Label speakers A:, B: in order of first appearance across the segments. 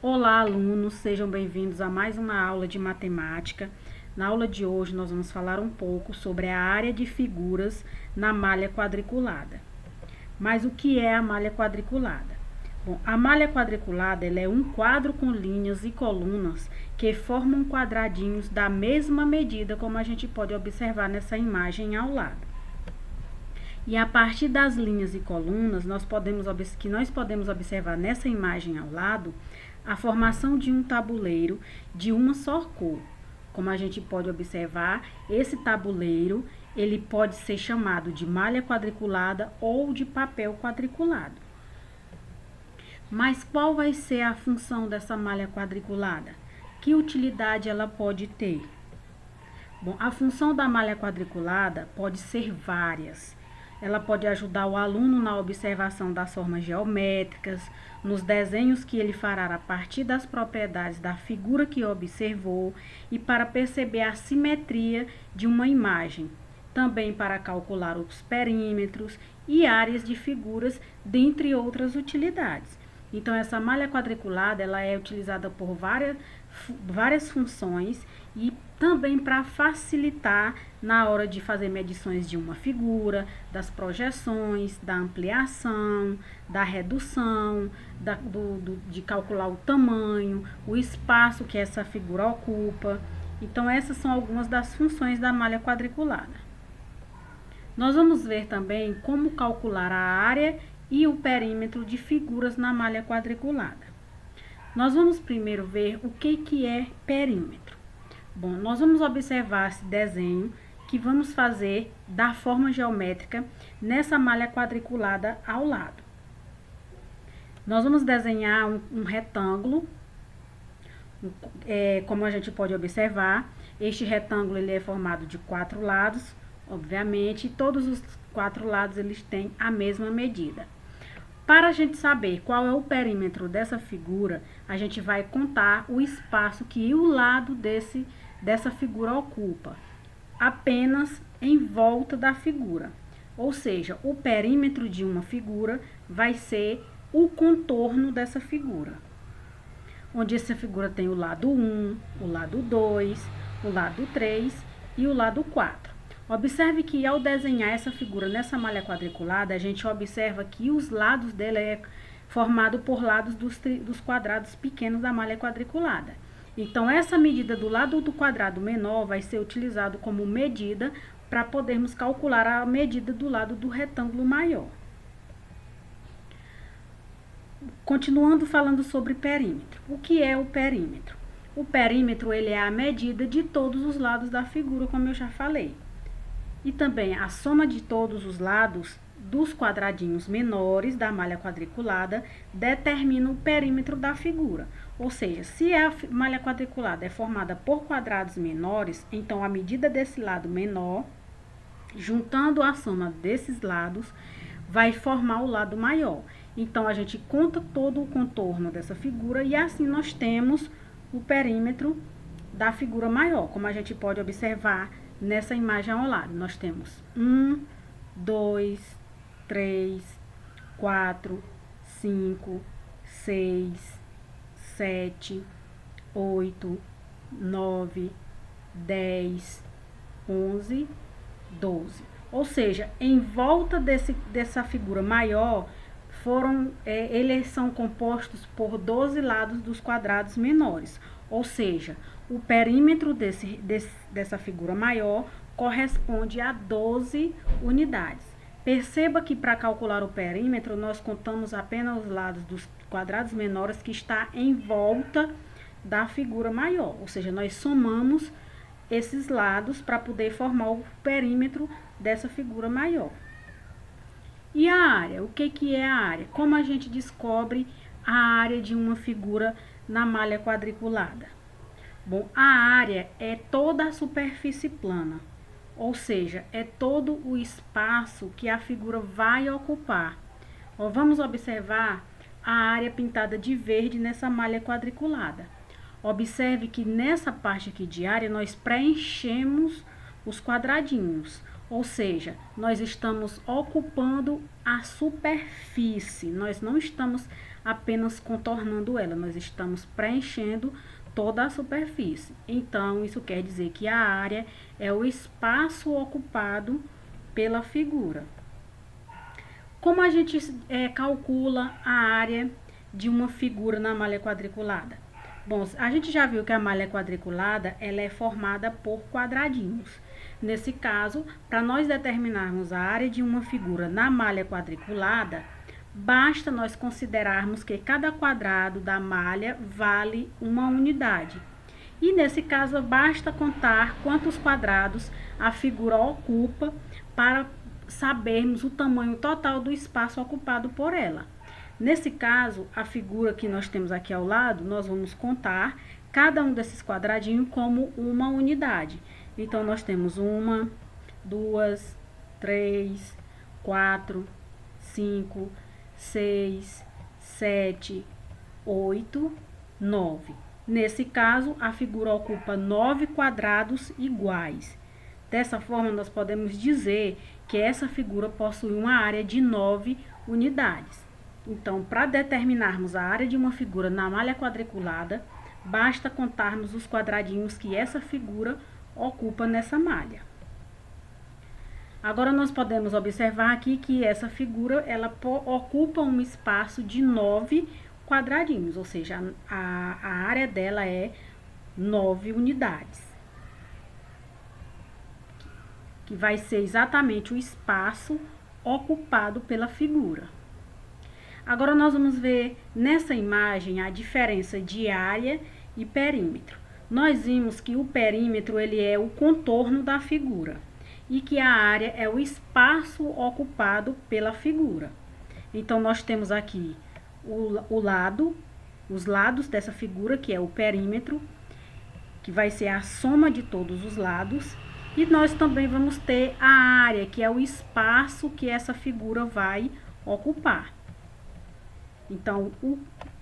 A: Olá, alunos, sejam bem-vindos a mais uma aula de matemática. Na aula de hoje, nós vamos falar um pouco sobre a área de figuras na malha quadriculada. Mas o que é a malha quadriculada? Bom, a malha quadriculada ela é um quadro com linhas e colunas que formam quadradinhos da mesma medida, como a gente pode observar nessa imagem ao lado. E a partir das linhas e colunas, nós podemos observar nessa imagem ao lado a formação de um tabuleiro de uma só cor. Como a gente pode observar, esse tabuleiro ele pode ser chamado de malha quadriculada ou de papel quadriculado. Mas qual vai ser a função dessa malha quadriculada? Que utilidade ela pode ter? Bom, a função da malha quadriculada pode ser várias. Ela pode ajudar o aluno na observação das formas geométricas, nos desenhos que ele fará a partir das propriedades da figura que observou e para perceber a simetria de uma imagem. Também para calcular os perímetros e áreas de figuras, dentre outras utilidades. Então, essa malha quadriculada ela é utilizada por várias funções e também para facilitar na hora de fazer medições de uma figura, das projeções, da ampliação, da redução, de calcular o tamanho, o espaço que essa figura ocupa. Então, essas são algumas das funções da malha quadriculada. Nós vamos ver também como calcular a área e o perímetro de figuras na malha quadriculada. Nós vamos primeiro ver o que é perímetro. Bom, nós vamos observar esse desenho que vamos fazer da forma geométrica nessa malha quadriculada ao lado. Nós vamos desenhar um retângulo, como a gente pode observar, este retângulo ele é formado de 4 lados, obviamente, e todos os 4 lados eles têm a mesma medida. Para a gente saber qual é o perímetro dessa figura, a gente vai contar o espaço que o lado dessa figura ocupa, apenas em volta da figura. Ou seja, o perímetro de uma figura vai ser o contorno dessa figura. Onde essa figura tem o lado 1, o lado 2, o lado 3 e o lado 4. Observe que ao desenhar essa figura nessa malha quadriculada, a gente observa que os lados dela é formado por lados dos quadrados pequenos da malha quadriculada. Então, essa medida do lado do quadrado menor vai ser utilizado como medida para podermos calcular a medida do lado do retângulo maior. Continuando falando sobre perímetro. O que é o perímetro? O perímetro ele é a medida de todos os lados da figura, como eu já falei. E também a soma de todos os lados dos quadradinhos menores da malha quadriculada determina o perímetro da figura. Ou seja, se a malha quadriculada é formada por quadrados menores, então a medida desse lado menor, juntando a soma desses lados, vai formar o lado maior. Então, a gente conta todo o contorno dessa figura e assim nós temos o perímetro da figura maior, como a gente pode observar nessa imagem ao lado. Nós temos 1, 2, 3, 4, 5, 6, 7, 8, 9, 10, 11, 12. Ou seja, em volta dessa figura maior, eles são compostos por 12 lados dos quadrados menores. Ou seja, o perímetro dessa figura maior corresponde a 12 unidades. Perceba que para calcular o perímetro, nós contamos apenas os lados dos quadrados menores que está em volta da figura maior. Ou seja, nós somamos esses lados para poder formar o perímetro dessa figura maior. E a área? O que é a área? Como a gente descobre a área de uma figura na malha quadriculada? Bom, a área é toda a superfície plana, ou seja, é todo o espaço que a figura vai ocupar. Vamos observar a área pintada de verde nessa malha quadriculada. Observe que nessa parte aqui de área nós preenchemos os quadradinhos, Ou seja, nós estamos ocupando a superfície, nós não estamos apenas contornando ela, nós estamos preenchendo toda a superfície. Então, isso quer dizer que a área é o espaço ocupado pela figura. Como a gente calcula a área de uma figura na malha quadriculada? Bom, a gente já viu que a malha quadriculada ela é formada por quadradinhos. Nesse caso, para nós determinarmos a área de uma figura na malha quadriculada, basta nós considerarmos que cada quadrado da malha vale uma unidade. E nesse caso, basta contar quantos quadrados a figura ocupa para sabermos o tamanho total do espaço ocupado por ela. Nesse caso, a figura que nós temos aqui ao lado, nós vamos contar cada um desses quadradinhos como uma unidade. Então, nós temos 1, 2, 3, 4, 5, 6, 7, 8, 9. Nesse caso, a figura ocupa 9 quadrados iguais. Dessa forma, nós podemos dizer que essa figura possui uma área de 9 unidades. Então, para determinarmos a área de uma figura na malha quadriculada, basta contarmos os quadradinhos que essa figura ocupa nessa malha. Agora, nós podemos observar aqui que essa figura ela ocupa um espaço de 9 quadradinhos, ou seja, a área dela é 9 unidades, que vai ser exatamente o espaço ocupado pela figura. Agora, nós vamos ver nessa imagem a diferença de área e perímetro. Nós vimos que o perímetro ele é o contorno da figura e que a área é o espaço ocupado pela figura. Então, nós temos aqui os lados dessa figura, que é o perímetro, que vai ser a soma de todos os lados. E nós também vamos ter a área, que é o espaço que essa figura vai ocupar. Então,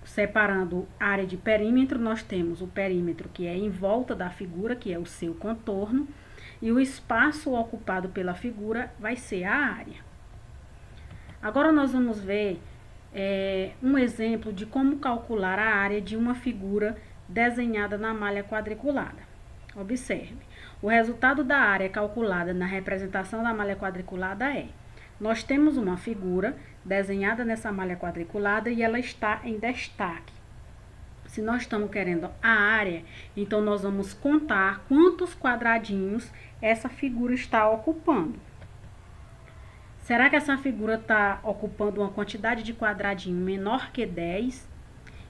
A: separando área de perímetro, nós temos o perímetro que é em volta da figura, que é o seu contorno, e o espaço ocupado pela figura vai ser a área. Agora, nós vamos ver um exemplo de como calcular a área de uma figura desenhada na malha quadriculada. Observe, o resultado da área calculada na representação da malha quadriculada é: nós temos uma figura desenhada nessa malha quadriculada e ela está em destaque. Se nós estamos querendo a área, então nós vamos contar quantos quadradinhos essa figura está ocupando. Será que essa figura está ocupando uma quantidade de quadradinho menor que 10,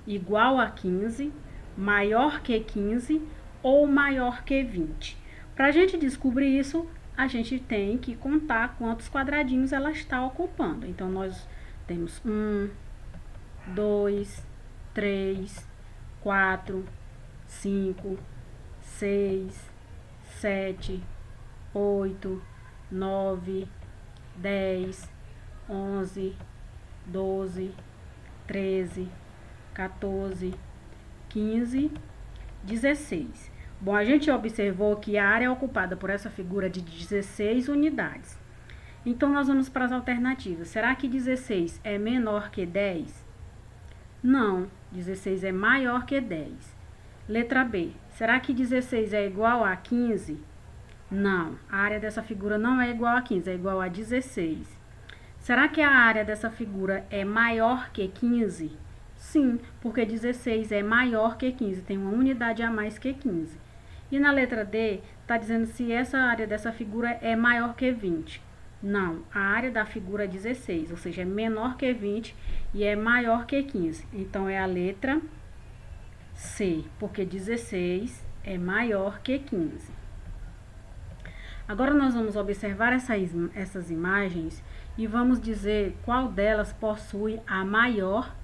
A: igual a 15, maior que 15 ou maior que 20? Para a gente descobrir isso, a gente tem que contar quantos quadradinhos ela está ocupando. Então, nós temos 1, 2, 3, 4, 5, 6, 7, 8, 9, 10, 11, 12, 13, 14, 15, 16. Bom, a gente observou que a área ocupada por essa figura é de 16 unidades. Então, nós vamos para as alternativas. Será que 16 é menor que 10? Não, 16 é maior que 10. Letra B, será que 16 é igual a 15? Não, a área dessa figura não é igual a 15, é igual a 16. Será que a área dessa figura é maior que 15? Sim, porque 16 é maior que 15, tem uma unidade a mais que 15. E na letra D, está dizendo se essa área dessa figura é maior que 20. Não, a área da figura é 16, ou seja, é menor que 20 e é maior que 15. Então, é a letra C, porque 16 é maior que 15. Agora, nós vamos observar essas imagens e vamos dizer qual delas possui a maior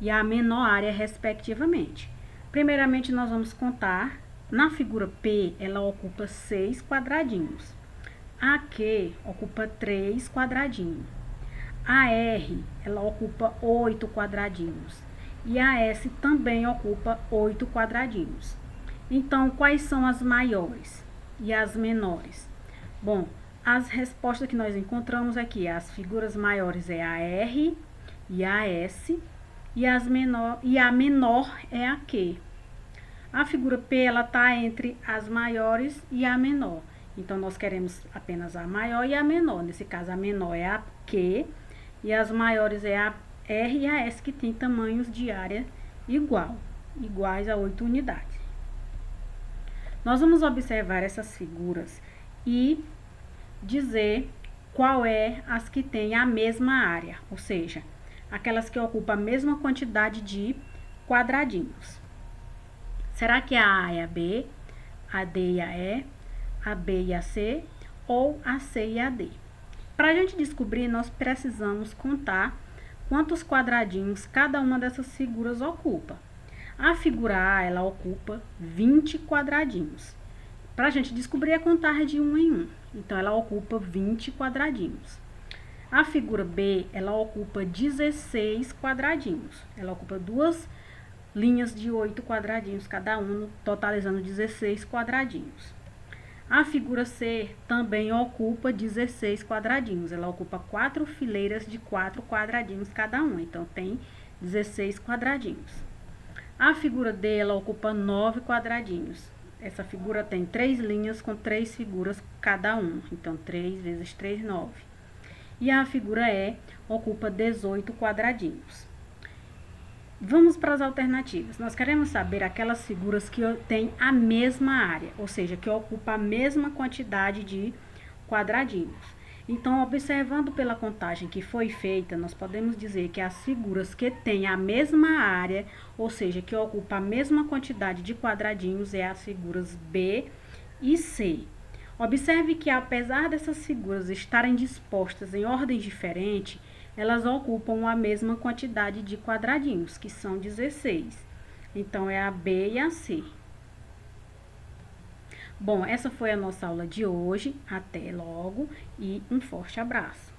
A: e a menor área, respectivamente. Primeiramente, nós vamos contar. Na figura P, ela ocupa 6 quadradinhos. A Q ocupa 3 quadradinhos. A R, ela ocupa 8 quadradinhos. E a S também ocupa 8 quadradinhos. Então, quais são as maiores e as menores? Bom, as respostas que nós encontramos aqui, as figuras maiores é a R e a S, e a menor é a Q. A figura P, ela está entre as maiores e a menor. Então, nós queremos apenas a maior e a menor. Nesse caso, a menor é a Q e as maiores é a R e a S, que tem tamanhos de área iguais a 8 unidades. Nós vamos observar essas figuras e dizer qual é as que têm a mesma área, ou seja, aquelas que ocupam a mesma quantidade de quadradinhos. Será que a A é a B, a D e a E, a B e a C, ou a C e a D? Para a gente descobrir, nós precisamos contar quantos quadradinhos cada uma dessas figuras ocupa. A figura A, ela ocupa 20 quadradinhos. Para a gente descobrir, é contar de um em um. Então, ela ocupa 20 quadradinhos. A figura B, ela ocupa 16 quadradinhos. Ela ocupa duas linhas de 8 quadradinhos cada uma, totalizando 16 quadradinhos. A figura C também ocupa 16 quadradinhos. Ela ocupa 4 fileiras de 4 quadradinhos cada uma. Então, tem 16 quadradinhos. A figura D, ela ocupa 9 quadradinhos. Essa figura tem 3 linhas com 3 figuras cada uma. Então, 3 vezes 3, 9. E a figura E ocupa 18 quadradinhos. Vamos para as alternativas. Nós queremos saber aquelas figuras que têm a mesma área, ou seja, que ocupam a mesma quantidade de quadradinhos. Então, observando pela contagem que foi feita, nós podemos dizer que as figuras que têm a mesma área, ou seja, que ocupam a mesma quantidade de quadradinhos, é as figuras B e C. Observe que, apesar dessas figuras estarem dispostas em ordem diferente, elas ocupam a mesma quantidade de quadradinhos, que são 16. Então, é a B e a C. Bom, essa foi a nossa aula de hoje. Até logo e um forte abraço.